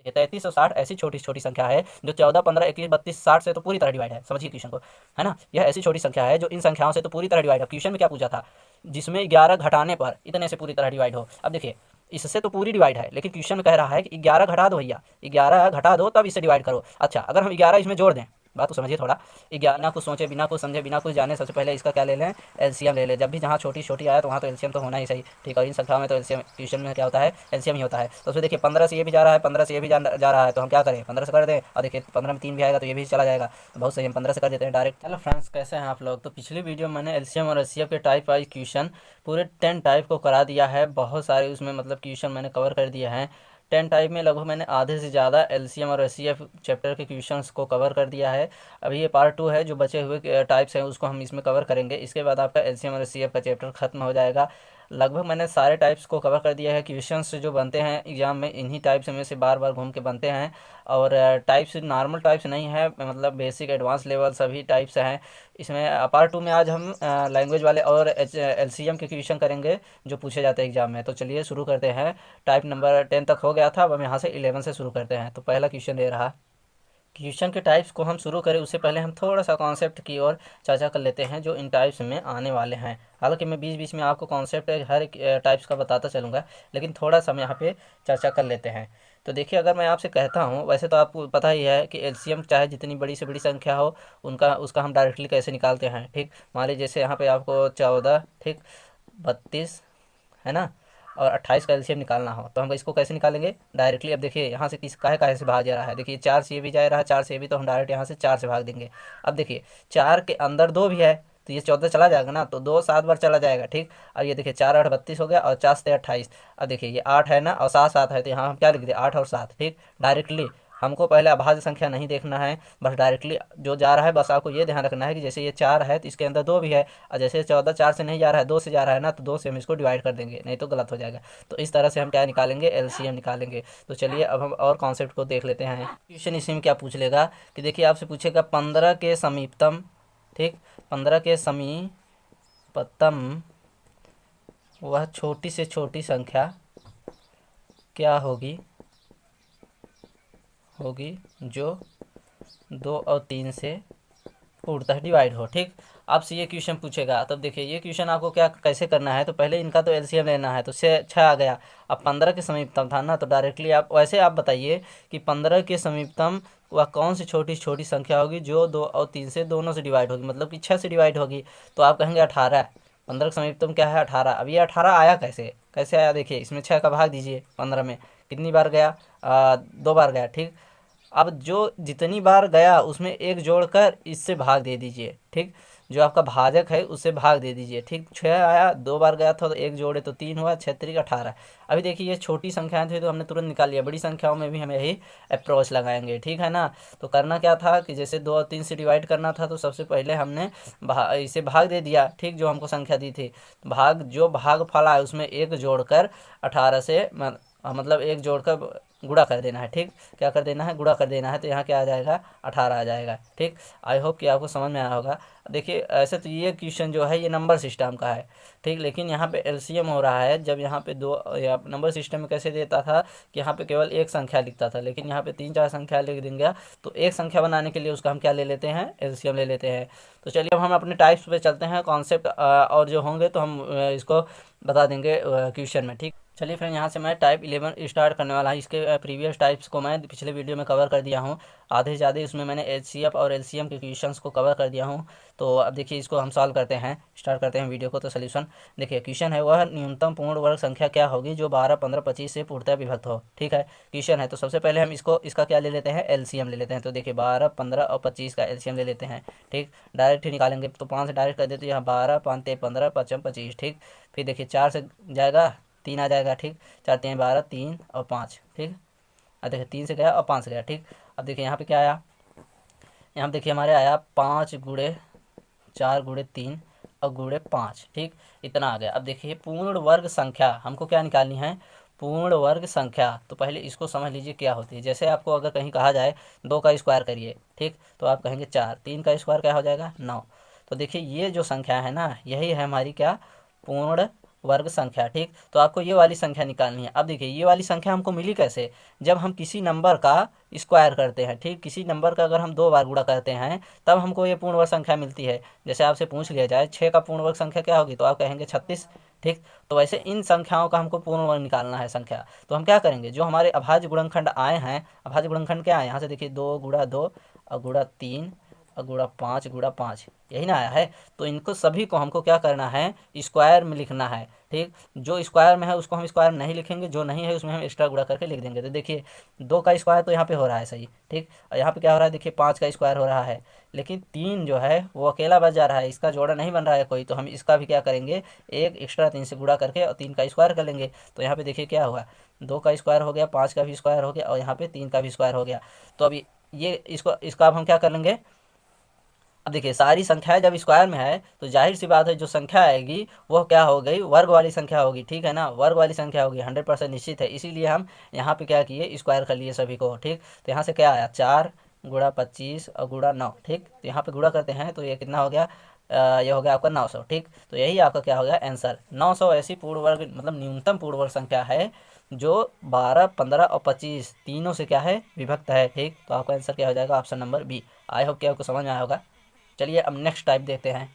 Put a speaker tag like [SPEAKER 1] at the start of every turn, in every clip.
[SPEAKER 1] देखिए 33 और 60 ऐसी छोटी छोटी संख्या है जो 14, 15, 21, 32, 60 से तो पूरी तरह डिवाइड है। समझिए क्वेश्चन को, है ना। यह ऐसी छोटी संख्या है जो इन संख्याओं से तो पूरी तरह डिवाइड है। क्वेश्चन में क्या पूछा था, जिसमें 11 घटाने पर इतने से पूरी तरह डिवाइड हो। अब देखिए इससे तो पूरी डिवाइड है, लेकिन क्वेश्चन में कह रहा है कि 11 घटा दो भैया, 11 घटा दो तब इसे डिवाइड करो। अच्छा, अगर हम 11 इसमें जोड़ दें, बात तो समझिए थोड़ा, बिना कुछ सोचे, बिना कुछ समझे, बिना कुछ जाने सबसे पहले इसका क्या ले लें, एलसीएम ले लें। जब भी जहाँ छोटी छोटी आया तो वहाँ तो एलसीएम तो होना ही सही, ठीक है। इन संख्याओं में तो एलसीएम ट्यूशन में क्या होता है, एलसीएम ही होता है। तो उसमें देखिए 15 से ये भी जा रहा है, 15 से ये भी जा रहा है, तो हम क्या करें, 15 से कर दें। और देखिए 15 में 3 भी आएगा तो ये भी चला जाएगा, तो बहुत सही, हम 15 से कर देते हैं डायरेक्ट। चलो फ्रेंड्स, कैसे हैं आप लोग। तो पिछली वीडियो में मैंने एलसीएम और एचसीएफ के टाइप वाइज क्वेश्चन पूरे 10 टाइप को करा दिया है। बहुत सारे उसमें मतलब क्वेश्चन मैंने कवर कर दिए हैं। 10 टाइप में लगभग मैंने आधे से ज़्यादा एलसीएम और एचसीएफ चैप्टर के क्वेश्चंस को कवर कर दिया है। अभी ये पार्ट 2 है, जो बचे हुए टाइप्स हैं उसको हम इसमें कवर करेंगे। इसके बाद आपका एलसीएम और एचसीएफ का चैप्टर खत्म हो जाएगा। लगभग मैंने सारे टाइप्स को कवर कर दिया है। क्वेश्चंस जो बनते हैं एग्जाम में इन्हीं टाइप्स में से बार बार घूम के बनते हैं। और टाइप्स नॉर्मल टाइप्स नहीं है, मतलब बेसिक एडवांस लेवल सभी टाइप्स हैं इसमें। पार्ट 2 में आज हम लैंग्वेज वाले और एलसीएम के क्वेश्चन करेंगे जो पूछे जाते हैं एग्जाम में। तो चलिए शुरू करते हैं। टाइप नंबर 10 तक हो गया था, अब हम यहाँ से 11 से शुरू करते हैं। तो पहला क्वेश्चन दे रहा, क्वेश्चन के टाइप्स को हम शुरू करें उससे पहले हम थोड़ा सा कॉन्सेप्ट की ओर चर्चा कर लेते हैं जो इन टाइप्स में आने वाले हैं। हालांकि मैं बीच बीच में आपको कॉन्सेप्ट हर एक टाइप्स का बताता चलूँगा, लेकिन थोड़ा सा हम यहाँ पे चर्चा कर लेते हैं। तो देखिए, अगर मैं आपसे कहता हूँ, वैसे तो आपको पता ही है कि एलसीएम चाहे जितनी बड़ी से बड़ी संख्या हो उनका उसका हम डायरेक्टली कैसे निकालते हैं, ठीक। मान लीजिए जैसे यहाँ पे आपको 14, ठीक, 32, है ना, और 28 का एलसीएम निकालना हो तो हम इसको कैसे निकालेंगे, डायरेक्टली। अब देखिए यहाँ से किस काहे से भाग जा रहा है, देखिए 4 से ये भी जा रहा है, 4 से ये भी, तो हम डायरेक्ट यहाँ से 4 से भाग देंगे। अब देखिए 4 के अंदर 2 भी है तो ये 14 चला जाएगा ना, तो 2 7 बार चला जाएगा, ठीक। अब ये देखिए 4 8 32 हो गया और 4 से 28। अब देखिए ये 8 है ना और 7 7 है, तो यहाँ हम क्या लिख दें, 8 और 7, ठीक। डायरेक्टली हमको पहले अभाज्य संख्या नहीं देखना है, बस डायरेक्टली जो जा रहा है, बस आपको ये ध्यान रखना है कि जैसे ये 4 है तो इसके अंदर 2 भी है, और जैसे 14 4 से नहीं जा रहा है, 2 से जा रहा है ना, तो 2 से हम इसको डिवाइड कर देंगे, नहीं तो गलत हो जाएगा। तो इस तरह से हम क्या निकालेंगे, एलसीएम निकालेंगे। तो चलिए अब हम और कॉन्सेप्ट को देख लेते हैं। क्वेश्चन इसी में क्या पूछ लेगा कि देखिए आपसे पूछेगा 15 के समीपतम, ठीक, 15 के समीपतम वह छोटी से छोटी संख्या क्या होगी होगी जो 2 और 3 से पूर्णतः डिवाइड हो, ठीक। आपसे ये क्वेश्चन पूछेगा, तब देखिए ये क्वेश्चन आपको क्या कैसे करना है, तो पहले इनका तो एलसीएम लेना है, तो 6 आ गया। अब 15 के समीपतम था ना, तो डायरेक्टली आप वैसे आप बताइए कि 15 के समीपतम वह कौन सी छोटी छोटी संख्या होगी जो 2 और 3 से दोनों से डिवाइड होगी, मतलब कि 6 से डिवाइड होगी। तो आप कहेंगे 18। 15 के समीपतम क्या है, 18। अब ये 18 आया कैसे, कैसे आया, देखिए इसमें 6 का भाग दीजिए, 15 में कितनी बार गया, 2 बार गया, ठीक। अब जो जितनी बार गया उसमें एक जोड़कर इससे भाग दे दीजिए, ठीक। जो आपका भाजक है उससे भाग दे दीजिए, ठीक। 6 आया, 2 बार गया था तो एक जोड़े तो 3 हुआ, 6 3 18। अभी देखिए ये छोटी संख्याएं थी तो हमने तुरंत निकाल लिया, बड़ी संख्याओं में भी हमें यही अप्रोच लगाएंगे, ठीक है ना। तो करना क्या था कि जैसे 2 और 3 से डिवाइड करना था तो सबसे पहले हमने इसे भाग दे दिया, ठीक, जो हमको संख्या दी थी। जो भाग फला है उसमें एक जोड़कर 18 से मतलब एक जोड़कर गुणा कर देना है, ठीक। क्या कर देना है, गुणा कर देना है, तो यहाँ क्या आ जाएगा, 18 आ जाएगा, ठीक। आई होप कि आपको समझ में आया होगा। देखिए ऐसे तो ये क्वेश्चन जो है ये नंबर सिस्टम का है, ठीक, लेकिन यहाँ पे एलसीएम हो रहा है। जब यहाँ पे दो या नंबर सिस्टम में कैसे देता था कि यहाँ पे केवल एक संख्या लिखता था, लेकिन यहाँ पे 3 4 संख्या लिख देंगे, तो एक संख्या बनाने के लिए उसका हम क्या ले लेते हैं, एलसीएम ले लेते हैं। तो चलिए अब हम अपने टाइप्स पे चलते हैं, कॉन्सेप्ट और जो होंगे तो हम इसको बता देंगे क्वेश्चन में, ठीक। चलिए फिर यहाँ से मैं टाइप 11 स्टार्ट करने वाला हूँ। इसके प्रीवियस टाइप्स को मैं पिछले वीडियो में कवर कर दिया हूँ, आधे से ज़्यादा उसमें मैंने एचसीएफ और एलसीएम के क्वेश्चंस को कवर कर दिया हूँ। तो अब देखिए इसको हम सॉल्व करते हैं, स्टार्ट करते हैं वीडियो को। तो सोल्यूशन देखिए, क्वेश्चन है वह न्यूनतम पूर्ण वर्ग संख्या क्या होगी जो 12 15 25 से पूर्णतः विभक्त हो, ठीक है। क्वेश्चन है तो सबसे पहले हम इसका क्या ले लेते हैं, एलसीएम ले लेते हैं। तो देखिए 12 15 और 25 का एलसीएम ले लेते हैं, ठीक। डायरेक्ट ही निकालेंगे तो 5 से डायरेक्ट कर देते हैं, यहाँ 12 5 15 5 25, ठीक। फिर देखिए 4 से जाएगा 3 आ जाएगा, ठीक। 4 3 12, 3 और 5, ठीक। अब देखिए 3 से गया और 5 से गया, ठीक। अब देखिए यहाँ पे क्या आया, यहाँ देखिए हमारे आया 5 गुणे 4 गुणे 3 और गुणे 5, ठीक, इतना आ गया। अब देखिए पूर्ण वर्ग संख्या हमको क्या निकालनी है, पूर्ण वर्ग संख्या। तो पहले इसको समझ लीजिए क्या होती है। जैसे आपको अगर कहीं कहा जाए 2 का स्क्वायर करिए, ठीक, तो आप कहेंगे 4, 3 का स्क्वायर क्या हो जाएगा 9। तो देखिए ये जो संख्या है ना, यही है हमारी क्या, पूर्ण वर्ग संख्या। ठीक, तो आपको ये वाली संख्या निकालनी है। अब देखिए ये वाली संख्या हमको मिली कैसे, जब हम किसी नंबर का स्क्वायर करते हैं। ठीक, किसी नंबर का अगर हम 2 बार गुणा करते हैं तब हमको ये पूर्ण वर्ग संख्या मिलती है। जैसे आपसे पूछ लिया जाए 6 का पूर्ण वर्ग संख्या क्या होगी, तो आप कहेंगे 36। ठीक, तो वैसे इन संख्याओं का हमको पूर्ण वर्ग निकालना है संख्या। तो हम क्या करेंगे, जो हमारे अभाज्य गुणनखंड आए हैं, अभाज्य गुणनखंड क्या है, यहाँ से देखिए 2 गुणा 2 और गुणा 3 और गुणा 5 गुणा 5, यही ना आया है। तो इनको सभी को हमको क्या करना है, स्क्वायर में लिखना है। ठीक, जो स्क्वायर में है उसको हम स्क्वायर में नहीं लिखेंगे, जो नहीं है उसमें हम एक्स्ट्रा गुणा करके लिख देंगे। तो देखिए 2 का स्क्वायर तो यहाँ पे हो रहा है सही। ठीक, और यहाँ पे क्या हो रहा है, देखिए 5 का स्क्वायर हो रहा है, लेकिन 3 जो है वो अकेला बच जा रहा है, इसका जोड़ा नहीं बन रहा है कोई। तो हम इसका भी क्या करेंगे, एक एक्स्ट्रा 3 से गुणा करके और 3 का स्क्वायर कर लेंगे। तो यहाँ पे देखिए क्या हुआ, 2 का स्क्वायर हो गया, 5 का भी स्क्वायर हो गया और यहाँ पे 3 का भी स्क्वायर हो गया। तो अभी ये इसका अब हम क्या कर लेंगे, अब देखिए सारी संख्याएं जब स्क्वायर में है तो जाहिर सी बात है जो संख्या आएगी वो क्या हो गई, वर्ग वाली संख्या होगी। ठीक है ना, वर्ग वाली संख्या होगी, 100% निश्चित है। इसीलिए हम यहाँ पे क्या किए, स्क्वायर कर लिए सभी को। ठीक, तो यहाँ से क्या आया, 4 गुणा 25 और गुणा 9। ठीक, तो यहाँ पे गुणा करते हैं तो ये कितना हो गया, ये हो गया आपका 900। ठीक, तो यही आपका क्या हो गया आंसर। 900 ऐसी पूर्ण वर्ग मतलब न्यूनतम पूर्ण वर्ग संख्या है जो 12, 15 और 25 तीनों से क्या है, विभक्त है। ठीक, तो आपका आंसर क्या हो जाएगा, option number B. I hope कि आपको समझ में आया होगा। चलिए अब नेक्स्ट टाइप देखते हैं।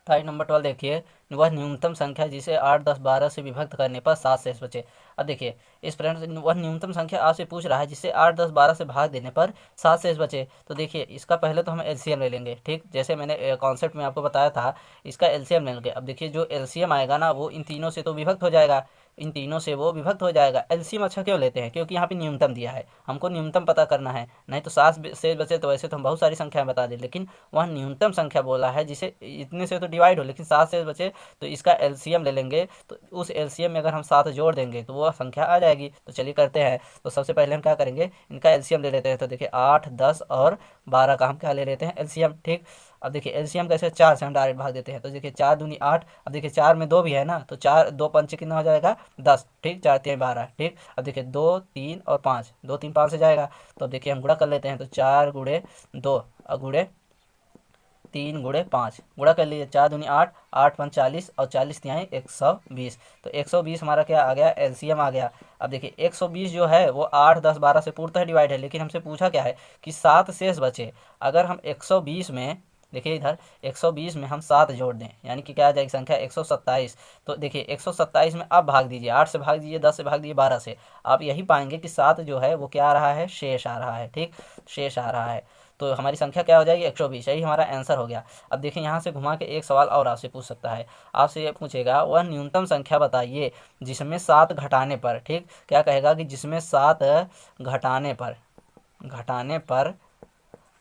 [SPEAKER 1] टाइप नंबर 12 देखिए, वह न्यूनतम संख्या जिसे 8, 10, 12 से विभक्त करने पर 7 शेष बचे। अब देखिए इस प्रश्न से वह न्यूनतम संख्या आपसे पूछ रहा है जिसे 8, 10, 12 से भाग देने पर 7 शेष बचे। तो देखिए इसका पहले तो हम एलसीएम ले लेंगे। ठीक, जैसे मैंने कॉन्सेप्ट में आपको बताया था, इसका एलसीएम ले लेंगे। अब देखिए जो एलसीएम आएगा ना वो इन तीनों से तो विभक्त हो जाएगा, इन तीनों से वो विभक्त हो जाएगा। एलसीएम अच्छा क्यों लेते हैं, क्योंकि यहाँ पे न्यूनतम दिया है, हमको न्यूनतम पता करना है। नहीं तो 7 शेष बचे तो वैसे तो हम बहुत सारी संख्याएं बता दें, लेकिन वह न्यूनतम संख्या बोला है जिसे इतने से तो डिवाइड हो, लेकिन 7 शेष बचे तो इसका एलसीएम ले लेंगे। तो उस एलसीएम में अगर हम 7 जोड़ देंगे तो वह संख्या आ जाएगी। तो चलिए करते हैं। तो सबसे पहले हम क्या करेंगे, इनका एलसीएम ले लेते हैं। तो देखिए 8, 10 और 12 का हम क्या ले लेते हैं, एलसीएम। ठीक, अब देखिए एलसीएम कैसे, 4 से हम डायरेक्ट भाग देते हैं। तो देखिए 4 दूनी 8, अब देखिए 4 में 2 भी है ना, तो 4 2 पंच कितना हो जाएगा, 10। ठीक, 4 3 12। ठीक, अब देखिए 2, 3 और 5, 2 3 5 से जाएगा। तो अब देखिए हम गुणा कर लेते हैं। तो 4 गुणे 2 और गुणे 3 गुणे 5, गुणा कर लीजिए। 4 दूनी 8, 8 5 40 और 40 तिहाई 120। तो 120 हमारा क्या आ गया, एलसीएम आ गया। अब देखिए 120 जो है वो 8, 10, 12 से पूर्णतः डिवाइड है, लेकिन हमसे पूछा क्या है कि 7 शेष बचे। अगर हम 120 में देखिए इधर 120 में हम 7 जोड़ दें, यानी कि क्या आ जाएगी संख्या 127। तो देखिए 127 में आप भाग दीजिए, 8 से भाग दीजिए, 10 से भाग दीजिए, 12 से, आप यही पाएंगे कि 7 जो है वो क्या आ रहा है, शेष आ रहा है। ठीक, शेष आ रहा है। तो हमारी संख्या क्या हो जाएगी, 120। यही हमारा आंसर हो गया। अब देखिए यहाँ से घुमा के एक सवाल और आपसे पूछ सकता है, आपसे ये पूछेगा वह न्यूनतम संख्या बताइए जिसमें 7 घटाने पर, ठीक, क्या कहेगा कि जिसमें 7 घटाने पर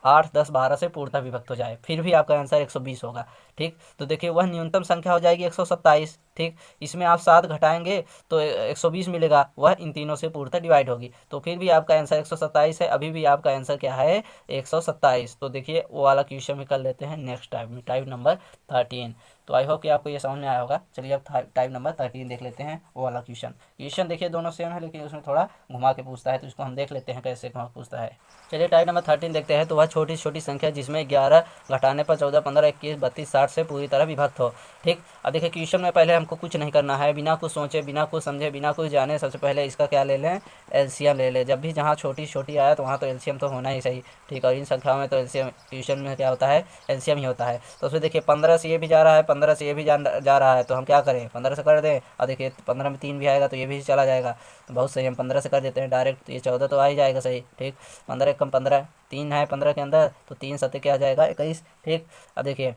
[SPEAKER 1] 8, 10, 12 से पूर्णतः विभक्त हो जाए, फिर भी आपका आंसर 120 होगा। ठीक, तो देखिए वह न्यूनतम संख्या हो जाएगी 127। ठीक, इसमें आप 7 घटाएंगे तो 120 मिलेगा, वह इन तीनों से पूर्णतः डिवाइड होगी, तो फिर भी आपका आंसर 127 है। अभी भी आपका आंसर क्या है, 127। तो देखिए वो वाला क्वेश्चन में कर लेते हैं नेक्स्ट टाइप में, टाइप नंबर 13। तो आई होप कि आपको ये समझ में आया होगा। चलिए अब टाइप नंबर 13 देख लेते हैं, वो वाला क्वेश्चन देखिए दोनों सेम है, लेकिन उसमें थोड़ा घुमा के पूछता है, तो इसको हम देख लेते हैं कैसे घुमा पूछता है। चलिए टाइप नंबर 13 देखते हैं। तो वह छोटी छोटी संख्या जिसमें 11 घटाने पर 14, 15, 21, 32, 60 से पूरी तरह विभक्त हो। ठीक, अब देखिए क्वेश्चन में पहले हमको कुछ नहीं करना है, बिना कुछ सोचे, बिना कुछ समझे, बिना कुछ जाने, सबसे पहले इसका क्या ले लें, एलसीएम ले लें। जब भी जहाँ छोटी छोटी आया तो वहाँ तो एलसीएम तो होना ही सही। ठीक, और इन संख्याओं में तो एलसीएम क्वेश्चन में क्या होता है, एलसीएम ही होता है। तो उसमें देखिए 15 से ये भी जा रहा है, 15 से ये भी जा रहा है, तो हम क्या करें, 15 से कर दें। और देखिए 15 में 3 भी आएगा तो ये भी चला जाएगा, तो बहुत सही, हम 15 से कर देते हैं डायरेक्ट। तो ये 14 तो आ ही जाएगा सही। ठीक, 15 कम 15, 3 है 15 के अंदर, तो 3 सत्ते क्या आ जाएगा, 21। ठीक, अब देखिए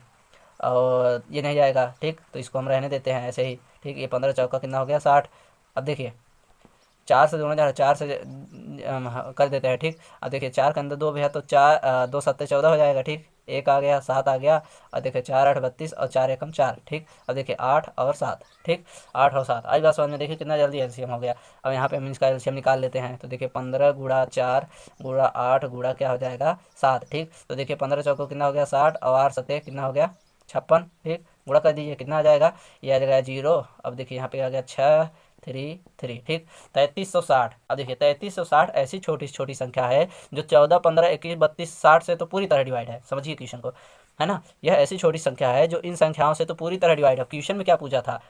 [SPEAKER 1] और ये नहीं जाएगा। ठीक, तो इसको हम रहने देते हैं ऐसे ही। ठीक, ये 15 चौका कितना हो गया, 60। अब देखिए 4 से दोनों जा रहा, 4 से कर देते हैं। ठीक, अब देखिए 4 के अंदर 2 भी है, तो 4 2 सत्ते 14 हो जाएगा। ठीक, 1 आ गया, 7 आ गया, और देखिए 4 8 32 और 4 एकम 4। ठीक, अब देखिए 8 और 7। ठीक, 8 और 7 आई बात समझ में। देखिए कितना जल्दी एलसीएम हो गया। अब यहाँ पे हम इसका एलसीएम निकाल लेते हैं। तो देखिए 15 गुणा 4 गुणा 8 गुणा क्या हो जाएगा, 7। ठीक, तो देखिए 15 चौको कितना हो गया, 60, और 8 सत्ते कितना हो गया, 56। ठीक, गुणा कर दीजिए, कितना आ जाएगा, ये आ जाएगा 0। अब देखिए यहाँ पे आ गया 6 3 3। ठीक, 3360। अब देखिए 3360 ऐसी छोटी छोटी संख्या है जो 14, 15, 21, 32, 60 से तो पूरी तरह डिवाइड है। समझिए क्वेश्चन को, है ना। यह ऐसी छोटी संख्या है जो इन संख्याओं से तो पूरी तरह डिवाइड हो। क्वेश्चन में क्या पूछा था,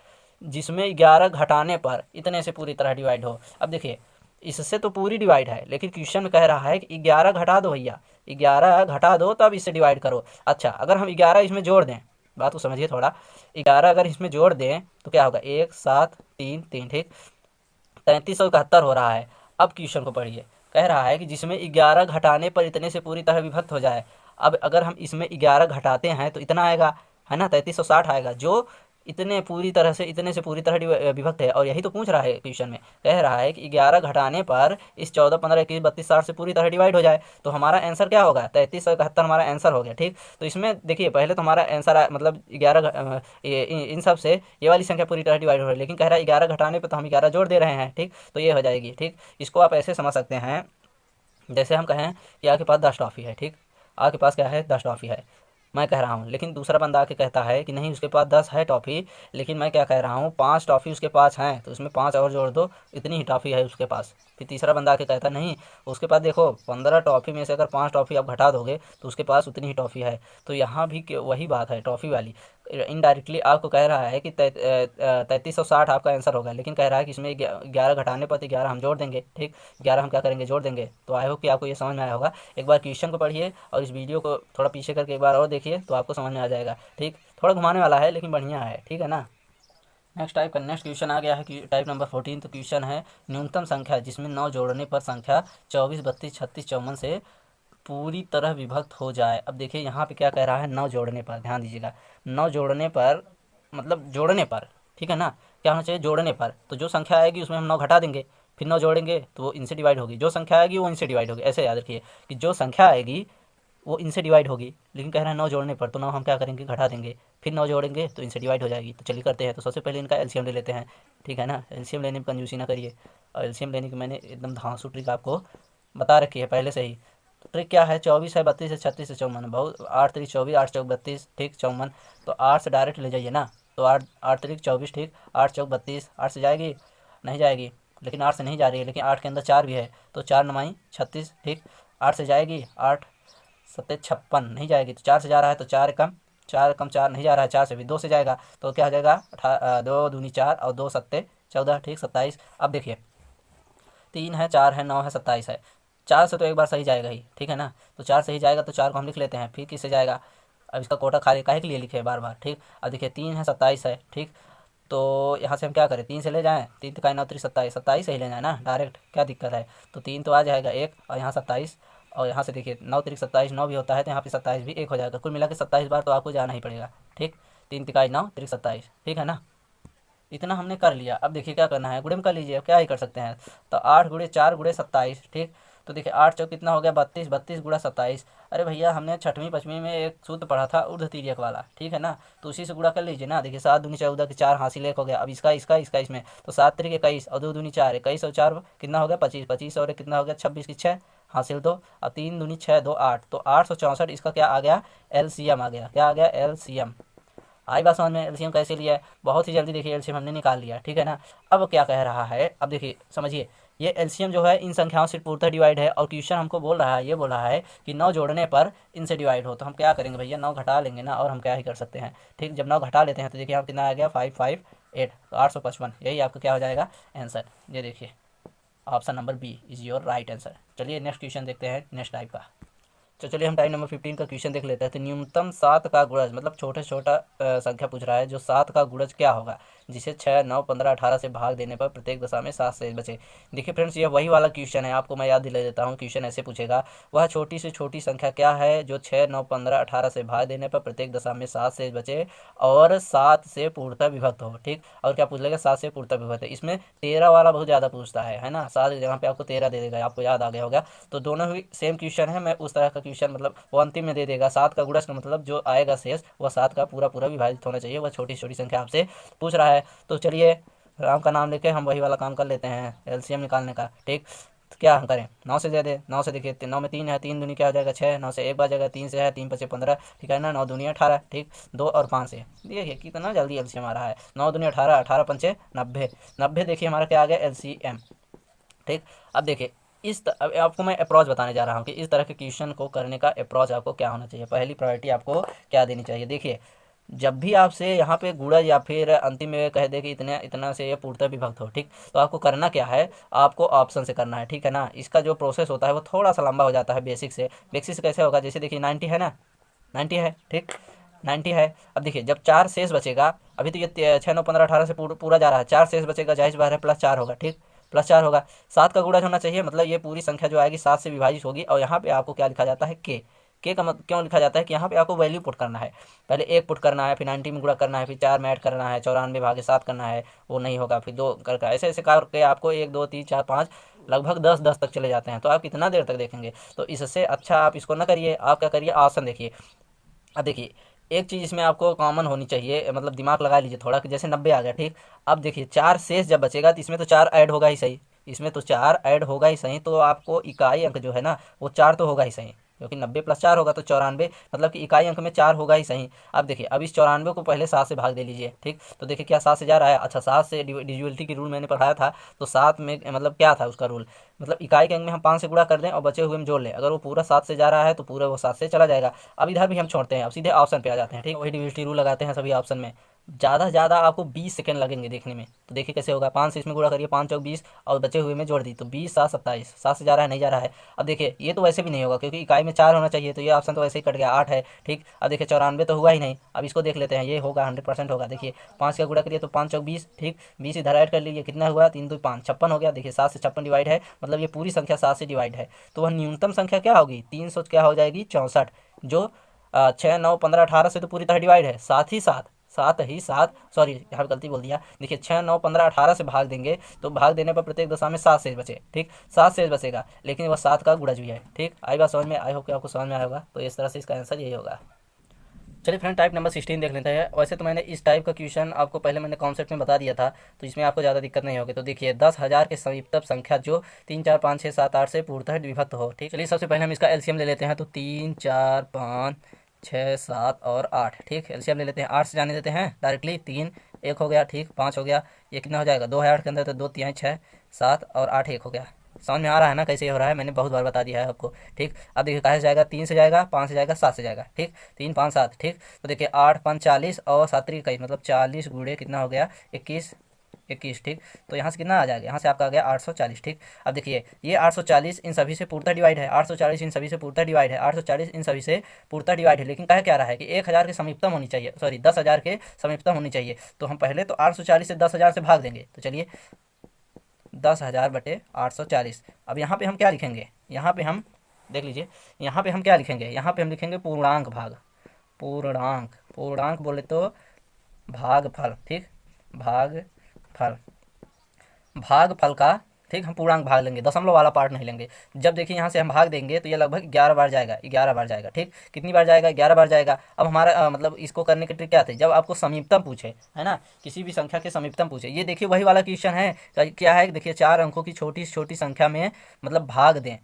[SPEAKER 1] जिसमें 11 घटाने पर इतने से पूरी तरह डिवाइड हो। अब देखिए इससे तो पूरी डिवाइड है, लेकिन क्वेश्चन में कह रहा है कि 11 घटा दो भैया, 11 घटा दो तब इससे डिवाइड करो। अच्छा अगर हम 11 इसमें जोड़ दें, बात को समझिए थोड़ा, 11 अगर इसमें जोड़ दें तो क्या होगा, 1 7 3 3, ठीक 3371 हो रहा है। अब क्वेश्चन को पढ़िए, कह रहा है कि जिसमें 11 घटाने पर इतने से पूरी तरह विभक्त हो जाए। अब अगर हम इसमें 11 घटाते हैं तो इतना आएगा, है ना, 3360 आएगा, जो इतने पूरी तरह से इतने से पूरी तरह विभक्त है। और यही तो पूछ रहा है क्वेश्चन में, कह रहा है कि 11 घटाने पर इस 14 15 21 32 60 से पूरी तरह डिवाइड हो जाए। तो हमारा आंसर क्या होगा, 3371 हमारा आंसर हो गया। ठीक, तो इसमें देखिए पहले तो हमारा आंसर मतलब 11 इन सब से ये वाली संख्या पूरी तरह डिवाइड हो रही है, लेकिन कह रहा है 11 घटाने पर तो हम 11 जोड़ दे रहे हैं। ठीक, तो ये हो जाएगी। ठीक, इसको आप ऐसे समझ सकते हैं, जैसे हम कहें कि आपके पास 10 टॉफ़ी है। ठीक, आपके पास क्या है, 10 टॉफ़ी है, मैं कह रहा हूँ, लेकिन दूसरा बंदा आके कहता है कि नहीं उसके पास 10 है टॉफ़ी, लेकिन मैं क्या कह रहा हूँ 5 टॉफ़ी उसके पास हैं, तो उसमें 5 और जोड़ दो, इतनी ही टॉफ़ी है उसके पास। फिर तीसरा बंदा आके कहता नहीं उसके पास देखो 15 टॉफ़ी में से अगर 5 टॉफ़ी आप घटा दोगे तो उसके पास उतनी ही टॉफ़ी है। तो यहाँ भी वही बात है टॉफ़ी वाली, इनडायरेक्टली आपको कह रहा है कि 3360 आपका आंसर होगा, लेकिन कह रहा है कि इसमें 11 घटाने पर 11 हम जोड़ देंगे। ठीक, 11 हम क्या करेंगे, जोड़ देंगे। तो आई होप कि आपको ये समझ में आया होगा। एक बार क्वेश्चन को पढ़िए और इस वीडियो को थोड़ा पीछे करके एक बार और देखिए तो आपको समझ में आ जाएगा। ठीक, थोड़ा घुमाने वाला है लेकिन बढ़िया है। ठीक है ना। नेक्स्ट टाइप का नेक्स्ट क्वेश्चन आ गया है कि टाइप नंबर 14। तो क्वेश्चन है न्यूनतम संख्या जिसमें 9 जोड़ने पर संख्या 24 32 36 54 से पूरी तरह विभक्त हो जाए। अब देखिए यहाँ पे क्या कह रहा है, 9 जोड़ने पर, ध्यान दीजिएगा, 9 जोड़ने पर मतलब जोड़ने पर, ठीक है ना, क्या होना चाहिए, जोड़ने पर। तो जो संख्या आएगी उसमें हम 9 घटा देंगे, फिर 9 जोड़ेंगे तो वो इनसे डिवाइड होगी, जो संख्या आएगी वो इनसे डिवाइड होगी। ऐसे याद रखिए कि जो संख्या आएगी वो इनसे डिवाइड होगी, लेकिन कह रहा है 9 जोड़ने पर, तो 9 हम क्या करेंगे, घटा देंगे, फिर 9 जोड़ेंगे तो इनसे डिवाइड हो जाएगी। तो चलिए करते हैं। तो सबसे पहले इनका एलसीएम ले लेते हैं। ठीक है ना, एलसीएम लेने में कंजूसी ना करिए, और एलसीएम लेने की मैंने एकदम धांसू ट्रिक आपको बता रखी है पहले से ही। तो ट्रिक क्या है, 24 है, 32 है, 36 है, 54 है, बहुत 8 3 24, 8 चौक 32, ठीक 54। तो 8 से डायरेक्ट ले जाइए ना, तो 8 8 3 24, ठीक 8 चौक 32, 8 से जाएगी नहीं जाएगी, लेकिन 8 से नहीं जा रही है, लेकिन 8 के अंदर 4 भी है, तो 4 9 36, ठीक 8 से जाएगी, 8 7 56 नहीं जाएगी, तो 4 से जा रहा है, तो 4 कम 4 कम 4 नहीं जा रहा है, 4 से भी 2 से जाएगा, तो क्या हो जाएगा 2 दूनी 4 और 2 सत्ते 14, ठीक 27। अब देखिए 3 है, 4 है, 9 है, 27 है, 4 से तो एक बार सही जाएगा ही, ठीक है ना। तो 4 सही जाएगा तो 4 को हम लिख लेते हैं, फिर किससे जाएगा, अब इसका कोटा खाली काहे के लिए लिखे बार बार। ठीक, अब देखिए 3 है, 27 है, ठीक, तो यहाँ से हम क्या करें, 3 से ले जाएँ, 3 का 9 3 27, 27 से ही ले जाए ना डायरेक्ट, क्या दिक्कत है। तो 3 तो आ जाएगा एक, और यहाँ 27, और यहाँ से देखिए 9 3 27, 9 भी होता है तो यहाँ पे 27 भी एक हो जाएगा, कुल मिला के 27 बार तो आपको जाना ही पड़ेगा। ठीक, 3 तिकाई 9 3 27, ठीक है ना। इतना हमने कर लिया। अब देखिए क्या करना है, गुणे में कर लीजिए, अब क्या ही कर सकते हैं। तो 8 गुणे 4 गुणे 27, ठीक, तो देखिए 8 चौक कितना हो गया 32, 32 गुणा 27। अरे भैया हमने 6वीं 5वीं में एक सूत्र पढ़ा था ऊर्ध्व तिर्यक वाला, ठीक है ना, तो उसी से गुणा कर लीजिए ना। देखिए 7 दूनी 14 के 4 हासिल एक हो गया, अब इसका इसका इसका इसमें, तो 7 तिरिक 21 और 2 दूनी 4, 21 और 4 कितना हो गया 25, 25 और कितना हो गया 26 की 6 हासिल 2, और 3 दूनी 6 2 8, तो 864 इसका क्या आ गया, एलसीएम आ गया। क्या आ गया, एलसीएम। आई बात समझ में, एलसीएम कैसे लिया है, बहुत ही जल्दी देखिए एलसीएम हमने निकाल लिया, ठीक है ना। अब क्या कह रहा है, अब देखिए समझिए, ये एलसीएम जो है इन संख्याओं से पूर्णतः डिवाइड है, और क्वेश्चन हमको बोल रहा है, ये बोल रहा है कि 9 जोड़ने पर इनसे डिवाइड हो। तो हम क्या करेंगे भैया, 9 घटा लेंगे ना, और हम क्या ही कर सकते हैं। ठीक, जब 9 घटा लेते हैं तो देखिए यहाँ कितना आ गया 558, तो 855, यही आपका क्या हो जाएगा आंसर। ये देखिए option number B is your right answer. चलिए नेक्स्ट क्वेश्चन देखते हैं नेक्स्ट टाइप का। तो चलिए हम टाइप नंबर 15 का क्वेश्चन देख लेते हैं। तो न्यूनतम 7 का गुणज, मतलब छोटे छोटा संख्या पूछ रहा है, जो 7 का गुणज क्या होगा, जिसे 6 9 15 18 से भाग देने पर प्रत्येक दशा में 7 शेष बचे। देखिए फ्रेंड्स, ये वही वाला क्वेश्चन है, आपको मैं याद दिला देता हूँ। क्वेश्चन ऐसे पूछेगा, वह छोटी से छोटी संख्या क्या है जो 6 9 15 18 से भाग देने पर प्रत्येक दशा में 7 शेष बचे और 7 से पूर्णतः विभक्त हो। ठीक, और क्या पूछ लेगा, 7 से पूर्णतः विभक्त है। इसमें 13 वाला बहुत ज़्यादा पूछता है ना, 7 यहाँ पे आपको 13 दे देगा, आपको याद आ गया होगा। तो दोनों ही सेम क्वेश्चन है, मैं उस तरह का क्वेश्चन मतलब वो अंतिम में दे देगा। 7 का गुणज का मतलब जो आएगा शेष वह 7 का पूरा पूरा विभाजित होना चाहिए, वह छोटी छोटी संख्या आपसे पूछ रहा है। तो चलिए राम का नाम लेके हम वही वाला काम कर लेते हैं, एलसीएम निकालने का। ठीक, तो क्या हम करें, 9 से दे दे, 9 से देखिए 9 में 3 है, 3 दूनी क्या हो जाएगा 6, 9 से एक बार जाएगा, 3 से है 3 5 15, ठीक है ना, 9 दूनी 18, ठीक 2 और 5 से देखिए कितना जल्दी एलसीएम आ रहा है। 9 दूनी 18, 18 पंचे 90, 90 देखिए हमारा क्या आ गया एलसीएम। ठीक, अब देखिए अब आपको मैं अप्रोच बताने जा रहा हूँ कि इस तरह के क्वेश्चन को करने का अप्रोच आपको क्या होना चाहिए, पहली प्रायोरिटी आपको क्या देनी चाहिए। देखिए, जब भी आपसे यहाँ पे गुणज या फिर अंतिम में कह दे कि इतने इतना से ये पूर्णतः विभक्त हो, ठीक, तो आपको करना क्या है, आपको ऑप्शन से करना है, ठीक है ना। इसका जो प्रोसेस होता है वो थोड़ा सा लंबा हो जाता है बेसिक से। बेसिक से कैसे होगा, जैसे देखिए 90 है ना, 90 है, ठीक, 90 है। अब देखिए जब 4 शेष बचेगा, अभी तो ये 6 9 15 18 से पूरा जा रहा है, 4 शेष बचेगा, जाहिर बात है प्लस 4 होगा, ठीक, प्लस 4 होगा। 7 का गुणज होना चाहिए, मतलब ये पूरी संख्या जो आएगी 7 से विभाजित होगी। और यहाँ पे आपको क्या लिखा जाता है, के का मतलब क्यों लिखा जाता है कि यहाँ पे आपको वैल्यू पुट करना है। पहले 1 पुट करना है, फिर 90 में गुणा करना है, फिर 4 में ऐड करना है, 94 भागे 7 करना है, वो नहीं होगा, फिर 2 करके ऐसे ऐसे करके आपको 1 2 3 4 5 लगभग 10 तक चले जाते हैं। तो आप कितना देर तक देखेंगे, तो इससे अच्छा आप इसको ना करिए, आप क्या करिए, ऑप्शन देखिए। अब देखिए एक चीज़ इसमें आपको कॉमन होनी चाहिए, मतलब दिमाग लगा लीजिए थोड़ा, कि जैसे 90 आ गया, ठीक। अब देखिए 4 शेष जब बचेगा तो इसमें तो 4 ऐड होगा ही सही, इसमें तो 4 ऐड होगा ही सही, तो आपको इकाई अंक जो है ना वो 4 तो होगा ही सही, क्योंकि 90 प्लस 4 होगा तो 94, मतलब कि इकाई अंक में 4 होगा ही सही। अब देखिए अब इस 94 को पहले 7 से भाग दे लीजिए, ठीक। तो देखिए क्या 7 से जा रहा है, अच्छा 7 से डिविजिबिलिटी की रूल मैंने पढ़ाया था, तो 7 में मतलब क्या था उसका रूल, मतलब इकाई के अंक में हम 5 से गुणा कर दें और बचे हुए में जोड़ लें, अगर वो पूरा 7 से जा रहा है तो पूरा वो 7 से चला जाएगा। अब इधर भी हम छोड़ते हैं, अब सीधे ऑप्शन पे आ जाते हैं, ठीक, वही डिविजिबिलिटी रूल लगाते हैं सभी ऑप्शन में। ज़्यादा से ज़्यादा आपको 20 सेकंड लगेंगे देखने में, तो देखिए कैसे होगा, 5 से इसमें गुणा करिए, 5 चौक 20 और बचे हुए में जोड़ दी, तो 20 7 27, 7 से जा रहा है, नहीं जा रहा है। अब देखिए ये तो वैसे भी नहीं होगा क्योंकि इकाई में 4 होना चाहिए, तो ये ऑप्शन तो वैसे ही कट गया, 8 है, ठीक। अब देखिए 94 तो हुआ ही नहीं, अब इसको देख लेते हैं, ये होगा 100% होगा। देखिए 5 का गुणा करिए तो 5 चौक 20, ठीक, 20 इधर ऐड कर लीजिए, कितना हुआ, 3 2 5 56 हो गया। देखिए 7 से 56 डिवाइड है, मतलब ये पूरी संख्या 7 से डिवाइड है, तो वह न्यूनतम संख्या क्या होगी, 300 क्या हो जाएगी, 64, जो 6 9 15 18 से तो पूरी तरह डिवाइड है, साथ ही साथ, साथ ही साथ, सॉरी यहाँ पे गलती बोल दिया, देखिए 6 9 15 18 से भाग देंगे तो भाग देने पर प्रत्येक दशा में 7 शेष बचे, ठीक, 7 शेष बचेगा, लेकिन वह 7 का गुणज भी है, ठीक। आई बात समझ में, आई होप कि आपको समझ में आया होगा। तो इस तरह से इसका आंसर यही होगा। चलिए फ्रेंड टाइप नंबर 16 देख लेते हैं। वैसे तो मैंने इस टाइप का क्वेश्चन आपको पहले मैंने कॉन्सेप्ट में बता दिया था, तो इसमें आपको ज़्यादा दिक्कत नहीं होगी। तो देखिए 10,000 के समीपतम संख्या जो 3 4 5 6 7 8 से पूर्णतः विभक्त हो, ठीक। चलिए सबसे पहले हम इसका एलसीएम ले लेते हैं, तो 3 4 5 6 7 और 8, ठीक, एलसीएम ले लेते हैं। 8 से जाने देते हैं डायरेक्टली, 3 1 हो गया, ठीक, 5 हो गया, ये कितना हो जाएगा, 2 है 8 के अंदर, तो 2 3 6 7 और 8 1 हो गया। समझ में आ रहा है ना कैसे हो रहा है, मैंने बहुत बार बता दिया है आपको, ठीक। अब देखिए कहाँ से जाएगा, 3 से जाएगा, 5 से जाएगा, 7 से जाएगा, ठीक, 3 5 7, ठीक। तो देखिए 8 5 40 और 7 3 21, मतलब 40 गुणे कितना हो गया, 21 21, ठीक। तो यहाँ से कितना आ जाएगा, यहाँ से आपका आ गया 840, ठीक। अब देखिए ये 840 इन सभी से पूर्णतः डिवाइड है, 840 इन सभी से पूर्णतः डिवाइड है, 840 इन सभी से पूर्णतः डिवाइड है, लेकिन कह क्या रहा है कि 1000 के समीपतम होनी चाहिए, सॉरी 10,000 के समीपतम होनी चाहिए। तो हम पहले तो 840 से 10,000 से भाग देंगे, तो चलिए 10,000 बटे 840। अब यहाँ पे हम क्या लिखेंगे, यहाँ पे हम देख लीजिए, यहाँ पे हम क्या लिखेंगे, यहाँ पे हम लिखेंगे पूर्णांक भाग, पूर्णांक, पूर्णांक बोले तो भागफल, ठीक, भागफल, भागफल का, ठीक, हम पूर्णांक भाग लेंगे, दशमलव वाला पार्ट नहीं लेंगे। जब देखिए यहाँ से हम भाग देंगे तो ये लगभग 11 बार जाएगा, 11 बार जाएगा, ठीक, कितनी बार जाएगा, 11 बार जाएगा। अब हमारा मतलब इसको करने की ट्रिक क्या थी, जब आपको समीपतम पूछे, है ना, किसी भी संख्या के समीपतम पूछे, ये देखिए वही वाला क्वेश्चन है, क्या है, देखिए 4 अंकों की छोटी से छोटी संख्या में मतलब भाग दें,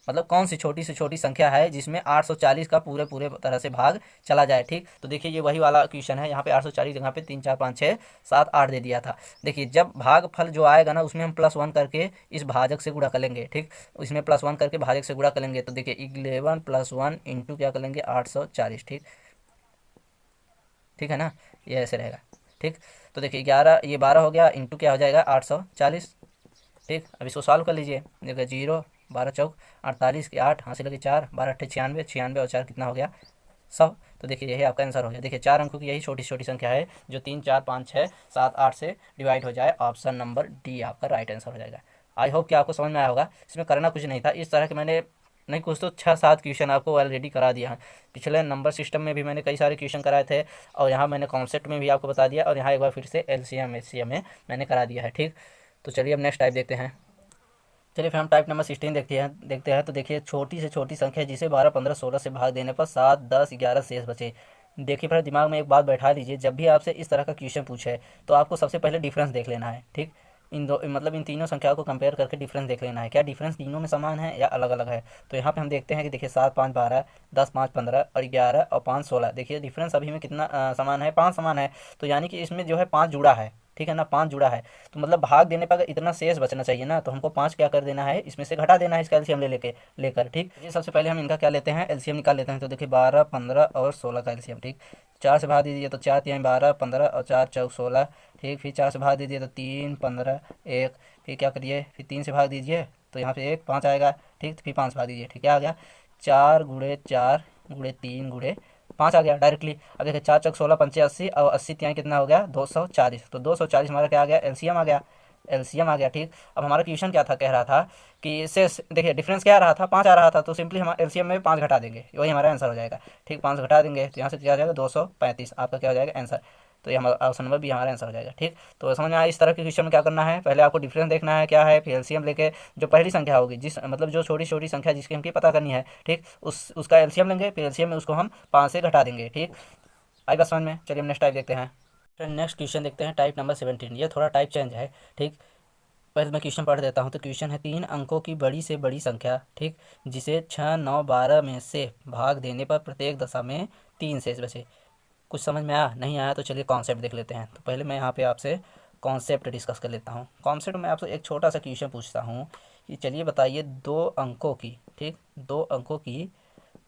[SPEAKER 1] मतलब कौन सी छोटी से छोटी संख्या है जिसमें 840 का पूरे पूरे तरह से भाग चला जाए, ठीक। तो देखिए ये वही वाला क्वेश्चन है, यहाँ पे 840 जगह पे 3 4 5 6 7 8 दे दिया था। देखिए जब भागफल जो आएगा ना उसमें हम +1 करके इस भाजक से गुणा करेंगे, ठीक, इसमें +1 करके भाजक से गुणा करेंगे, तो देखिए 11 + 1 इंटू क्या करेंगे 840, ठीक, ठीक है ना, ये ऐसे रहेगा, ठीक। तो देखिए 11 ये 12 हो गया, इंटू क्या हो जाएगा 840, ठीक। अब इसको सॉल्व कर लीजिए, देखिए 0 12 चौक 48 के 8 हासिल लगे 4 12 8 96, 96 और 4 कितना हो गया 100। तो देखिए यही आपका आंसर हो गया। देखिए 4 अंकों की यही छोटी छोटी संख्या है जो 3 4 5 6 7 8 से डिवाइड हो जाए, ऑप्शन नंबर डी आपका राइट आंसर हो जाएगा। आई होप कि आपको समझ में आया होगा, इसमें करना कुछ नहीं था, इस तरह के मैंने नहीं कुछ तो 6 7 क्वेश्चन आपको ऑलरेडी करा दिया है। पिछले नंबर सिस्टम में भी मैंने कई सारे क्वेश्चन कराए थे, और यहाँ मैंने कॉन्सेप्ट में भी आपको बता दिया, और यहाँ एक बार फिर से एलसीएम एचसीएम में मैंने करा दिया है, ठीक। तो चलिए अब नेक्स्ट टाइप देखते हैं। चलिए फिर हम टाइप नंबर 16 देखते हैं। तो देखिए छोटी से छोटी संख्या जिसे 12 15 16 से भाग देने पर 7 10 11 शेष बचे। देखिए फिर दिमाग में एक बात बैठा लीजिए, जब भी आपसे इस तरह का क्वेश्चन पूछे तो आपको सबसे पहले डिफरेंस देख लेना है, ठीक। इन दो मतलब इन तीनों संख्याओं को कंपेयर करके डिफरेंस देख लेना है, क्या डिफरेंस तीनों में समान है या अलग अलग है। तो यहाँ पे हम देखते हैं कि देखिए 7 5 12, 10 5 15 और 11 और 5 16, देखिए डिफरेंस अभी में कितना समान है, 5 समान है। तो यानी कि इसमें जो है 5 जुड़ा है, ठीक है ना, 5 जुड़ा है, तो मतलब भाग देने पर इतना शेष बचना चाहिए ना, तो हमको 5 क्या कर देना है, इसमें से घटा देना है इसका एलसीएम लेकर। ठीक, ये सबसे पहले हम इनका क्या लेते हैं, एलसीएम निकाल लेते हैं। तो देखिए 12, 15 और 16 का एलसीएम। ठीक, 4 से भाग दीजिए तो 4 3 12, 15 और 4 चौक 16। ठीक, फिर 4 से भाग दीजिए तो 3 15 1, फिर क्या करिए, फिर 3 से भाग दीजिए तो यहाँ पे 1 5 आएगा। ठीक, फिर 5 भाग दीजिए। ठीक, क्या आ गया, 4 गुणे 4 गुणे 3 गुणे 5 आ गया डायरेक्टली। अब देखिए 4 चौक 16 पंचे 80 और 80 तिहाई कितना हो गया, 240। तो 240 हमारा क्या आ गया, एलसीएम आ गया, एलसीएम आ गया। ठीक, अब हमारा क्वेश्चन क्या था, कह रहा था कि शेष, देखिए डिफरेंस क्या आ रहा था, 5 आ रहा था, तो सिंपली हम एलसीएम में 5 घटा देंगे, वही हमारा आंसर हो जाएगा। ठीक, 5 घटा देंगे तो यहाँ से क्या हो जाएगा, 235 आपका क्या हो जाएगा आंसर। तो ये हमारा ऑप्शन नंबर बी हमारा आंसर हो जाएगा। ठीक, तो समझ में आया, इस तरह के क्वेश्चन में क्या करना है, पहले आपको डिफरेंस देखना है क्या है, फिर एलसीएम लेके जो पहली संख्या होगी, जिस मतलब जो छोटी छोटी संख्या जिसकी हमकी पता करनी है, ठीक, उसका एलसीएम लेंगे, फिर एलसीएम में उसको हम 5 से घटा देंगे। ठीक, आई बात समझ में। चलिए हम नेक्स्ट टाइप देखते हैं। नेक्स्ट क्वेश्चन देखते हैं, टाइप नंबर 17। ये थोड़ा टाइप चेंज है। ठीक, पहले मैं क्वेश्चन पढ़ देता हूँ। तो क्वेश्चन है, 3 अंकों की बड़ी से बड़ी संख्या, ठीक, जिसे 6 9 12 में से भाग देने पर प्रत्येक दशा में 3 शेष बचे। कुछ समझ में आया, नहीं आया तो चलिए कॉन्सेप्ट देख लेते हैं। तो पहले मैं यहाँ पे आपसे कॉन्सेप्ट डिस्कस कर लेता हूँ। कॉन्सेप्ट में आपसे एक छोटा सा क्वेश्चन पूछता हूँ कि चलिए बताइए, 2 अंकों की, ठीक, 2 अंकों की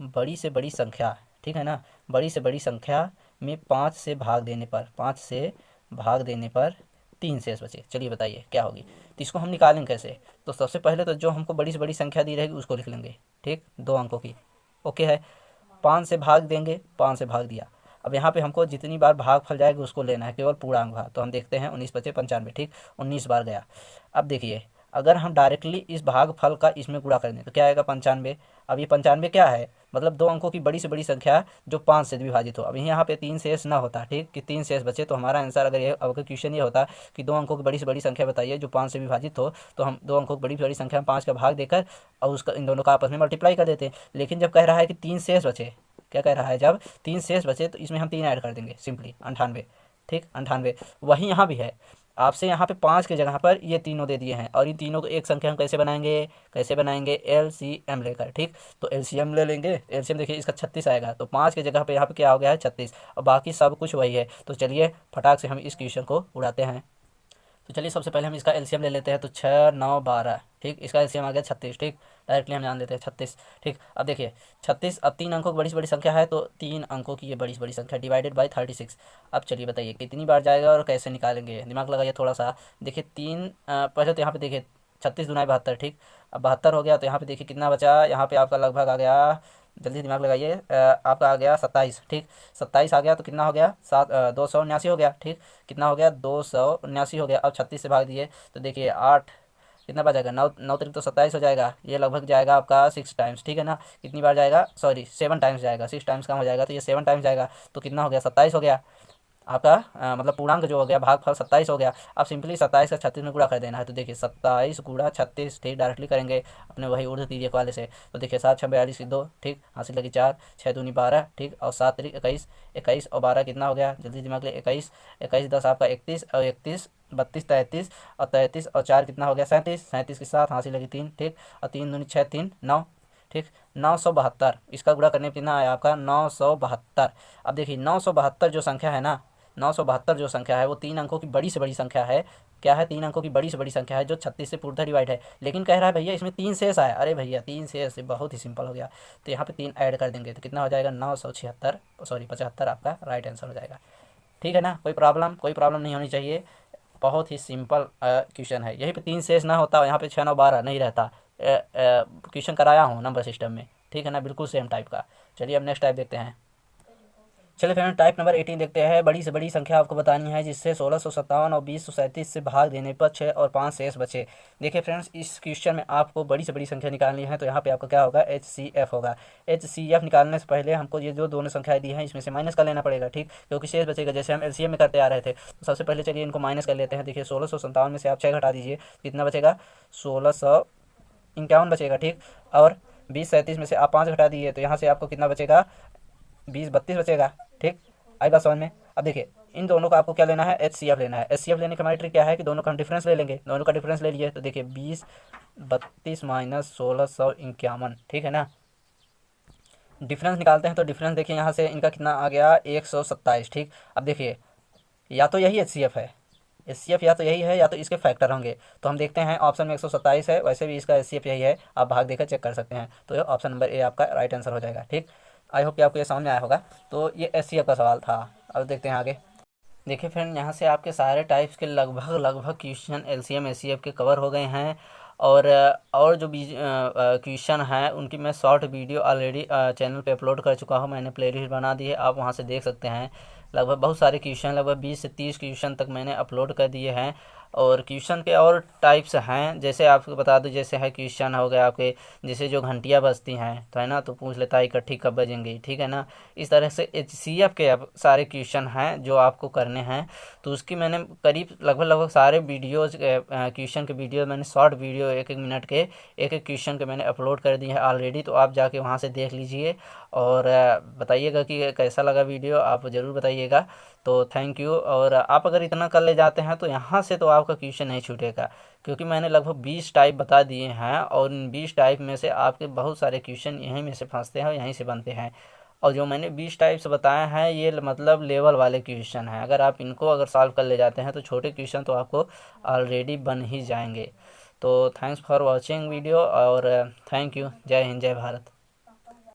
[SPEAKER 1] बड़ी से बड़ी संख्या, ठीक है ना, बड़ी से बड़ी संख्या में 5 से भाग देने पर, 5 से भाग देने पर 3 शेष बचे। चलिए बताइए क्या होगी। तो इसको हम निकालेंगे कैसे, तो सबसे पहले तो जो हमको बड़ी से बड़ी संख्या दी रहेगी उसको लिख लेंगे। ठीक, 2 अंकों की, ओके है, 5 से भाग देंगे, 5 से भाग दिया। अब यहाँ पे हमको जितनी बार भागफल जाएगा उसको लेना है, केवल पूर्णांक भाग। तो हम देखते हैं 19 बचे 95। ठीक, 19 बार गया। अब देखिए अगर हम डायरेक्टली इस भागफल का इसमें गुणा कर दें तो क्या आएगा, 95। अब ये 95 क्या है, मतलब 2 अंकों की बड़ी से बड़ी संख्या जो 5 से विभाजित हो। अब यहाँ पे 3 शेष ना होता, ठीक, कि 3 शेष बचे, तो हमारा आंसर अगर ये, अगर क्वेश्चन ये होता कि 2 अंकों की बड़ी से बड़ी संख्या बताइए जो 5 से विभाजित हो, तो हम 2 अंकों की बड़ी से बड़ी संख्या में 5 का भाग देकर और उसका इन दोनों का आपस में मल्टीप्लाई कर देते। लेकिन जब कह रहा है कि 3 शेष बचे, क्या कह रहा है, जब 3 शेष बचे तो इसमें हम 3 ऐड कर देंगे, सिंपली 98। ठीक, 98। वही यहाँ भी है, आपसे यहाँ पे 5 की जगह पर ये तीनों दे दिए हैं, और इन तीनों को एक संख्या हम कैसे बनाएंगे, कैसे बनाएंगे, एलसीएम लेकर। ठीक, तो एलसीएम ले लेंगे। एलसीएम देखिए इसका 36 आएगा, तो 5 की जगह पे यहाँ पे क्या हो गया है, 36, और बाकी सब कुछ वही है। तो चलिए फटाक से हम इस क्वेश्चन को उड़ाते हैं। तो चलिए सबसे पहले हम इसका एलसीएम ले लेते हैं। तो 6 9 12, ठीक, इसका एलसीएम आ गया 36। ठीक, डायरेक्टली हम जान लेते हैं 36। ठीक, अब देखिए 36, अब 3 अंकों की बड़ी से बड़ी संख्या है, तो 3 अंकों की ये बड़ी से बड़ी संख्या डिवाइडेड बाई 36। अब चलिए बताइए कितनी बार जाएगा और कैसे निकालेंगे, दिमाग लगाइए थोड़ा सा। देखिए 3 पहले तो यहाँ पे देखिए 36 दूना 72। ठीक, अब 72 हो गया, तो यहाँ पे देखिए कितना बचा, यहाँ पे आपका लगभग आ गया, जल्दी दिमाग लगाइए, आपका आ गया 27। ठीक, 27 आ गया तो कितना हो गया, 279 हो गया। ठीक, कितना हो गया, 279 हो गया। अब 36 से भाग दिए तो देखिए 8, कितना बचेगा, 9 9 तरीक तो 27 हो जाएगा, ये लगभग जाएगा आपका 6 टाइम्स। ठीक है ना, कितनी बार जाएगा, सॉरी 7 टाइम्स जाएगा, 6 टाइम्स कम हो जाएगा, तो ये 7 टाइम्स जाएगा। तो कितना हो गया, 27 हो गया आपका, मतलब पूर्णांक जो हो गया, भागफल 27 हो गया। अब सिंपली 27 का 36 में गुणा कर देना है। तो देखिए 27 गुणा 36, ठीक, डायरेक्टली करेंगे अपने वही उर्ध तिर्यक वाले से। तो देखिए 7 6 42 की 2, ठीक, हासिल लगी 4, 6 दूनी 12, ठीक, और 7 तरीक 21, 21 और 12 कितना हो गया, जल्दी दिमाग ले, 21, 21 10 आपका 31, और 31 32 33, और 33 और 4 कितना हो गया, 37, 37 के साथ हासिल लगी 3, ठीक, और 3 दूनी 6 3 9, ठीक, 972। इसका गुणा करने पर कितना आया आपका, 972। अब देखिए 972 जो संख्या है ना, 972 जो संख्या है वो 3 अंकों की बड़ी से बड़ी संख्या है। क्या है, 3 अंकों की बड़ी से बड़ी संख्या है जो 36 से पूर्णतः डिवाइड है। लेकिन कह रहा है भैया इसमें 3 शेष आया। अरे भैया 3 शेष, बहुत ही सिंपल हो गया। तो यहाँ पे 3 ऐड कर देंगे तो कितना हो जाएगा, 976, सॉरी 75 आपका राइट आंसर हो जाएगा। ठीक है ना, कोई प्रॉब्लम नहीं होनी चाहिए, बहुत ही सिंपल क्वेश्चन है। यहीं पे 3 शेष ना होता, यहाँ पे 6 9 12 नहीं रहता। क्वेश्चन कराया हूँ नंबर सिस्टम में, ठीक है ना, बिल्कुल सेम टाइप का। चलिए अब नेक्स्ट टाइप देखते हैं। चलिए फ्रेंड टाइप नंबर 18 देखते हैं। बड़ी से बड़ी संख्या आपको बतानी है जिससे 1657 और 2037 से भाग देने पर 6 और 5 शेष बचे। देखिए फ्रेंड्स इस क्वेश्चन में आपको बड़ी से बड़ी संख्या निकालनी है, तो यहाँ पे आपका क्या होगा, HCF होगा। HCF निकालने से पहले हमको ये जो दोनों संख्याएं दी हैं इसमें से माइनस कर लेना पड़ेगा, ठीक, क्योंकि शेष बचेगा, जैसे हम LCM में करते आ रहे थे। तो सबसे पहले चलिए इनको माइनस कर लेते हैं। देखिए 1657 में से आप 6 घटा दीजिए, कितना बचेगा, 1651 बचेगा, ठीक, और 2037 में से आप 5 घटा दिए तो यहाँ से आपको कितना बचेगा, 2032 बचेगा। ठीक, आई बात समझ में। अब देखिए इन दोनों का आपको क्या लेना है, HCF लेना है। HCF लेने का हमारी ट्रिक क्या है कि दोनों का हम डिफरेंस ले लेंगे। दोनों का डिफरेंस ले लिए तो देखिए 2032 माइनस 1651, ठीक है ना। डिफरेंस निकालते हैं तो डिफरेंस देखिए यहाँ से इनका कितना आ गया, 127। ठीक, अब देखिए या तो यही HCF है एचसीएफ या तो यही है या तो इसके फैक्टर होंगे। तो हम देखते हैं ऑप्शन में 127 है, वैसे भी इसका एचसीएफ यही है, आप भाग देकर चेक कर सकते हैं। तो ये ऑप्शन नंबर ए आपका राइट आंसर हो जाएगा। ठीक, आई होप कि आपको ये समझ में आया होगा। तो ये एचसीएफ का सवाल था। अब देखते हैं आगे। देखिए फ्रेंड, यहाँ से आपके सारे टाइप्स के लगभग लगभग क्वेश्चन एलसीएम एचसीएफ के कवर हो गए हैं। और जो भी क्वेश्चन हैं उनकी मैं शॉर्ट वीडियो ऑलरेडी चैनल पे अपलोड कर चुका हूँ। मैंने प्लेलिस्ट बना दी है, आप वहाँ से देख सकते हैं। लगभग बहुत सारे क्वेश्चन, लगभग 20 से 30 क्वेश्चन तक मैंने अपलोड कर दिए हैं। और क्वेश्चन के और टाइप्स हैं, जैसे आपको बता दूं, जैसे है क्वेश्चन हो गया आपके, जैसे जो घंटियाँ बजती हैं तो है ना, तो पूछ लेता है इकट्ठी कब बजेंगी, ठीक है ना। इस तरह से एचसीएफ के अब सारे क्वेश्चन हैं जो आपको करने हैं। तो उसकी मैंने करीब लगभग लगभग सारे वीडियोज़ क्वेश्चन के वीडियो मैंने शॉर्ट वीडियो 1-1 मिनट के एक क्वेश्चन के मैंने अपलोड कर दिए हैं ऑलरेडी। तो आप जाके वहाँ से देख लीजिए और बताइएगा कि कैसा लगा वीडियो, आप ज़रूर बताइएगा। तो थैंक यू। और आप अगर इतना कर ले जाते हैं तो यहाँ से तो आपका क्वेश्चन नहीं छूटेगा, क्योंकि मैंने लगभग 20 टाइप बता दिए हैं और इन 20 टाइप में से आपके बहुत सारे क्वेश्चन यहीं में से फंसते हैं और यहीं से बनते हैं। और जो मैंने 20 टाइप से बताए हैं ये मतलब लेवल वाले क्वेश्चन हैं। अगर आप इनको अगर सॉल्व कर ले जाते हैं तो छोटे क्वेश्चन तो आपको ऑलरेडी बन ही जाएंगे। तो थैंक्स फॉर वॉचिंग वीडियो और थैंक यू। जय हिंद, जय भारत।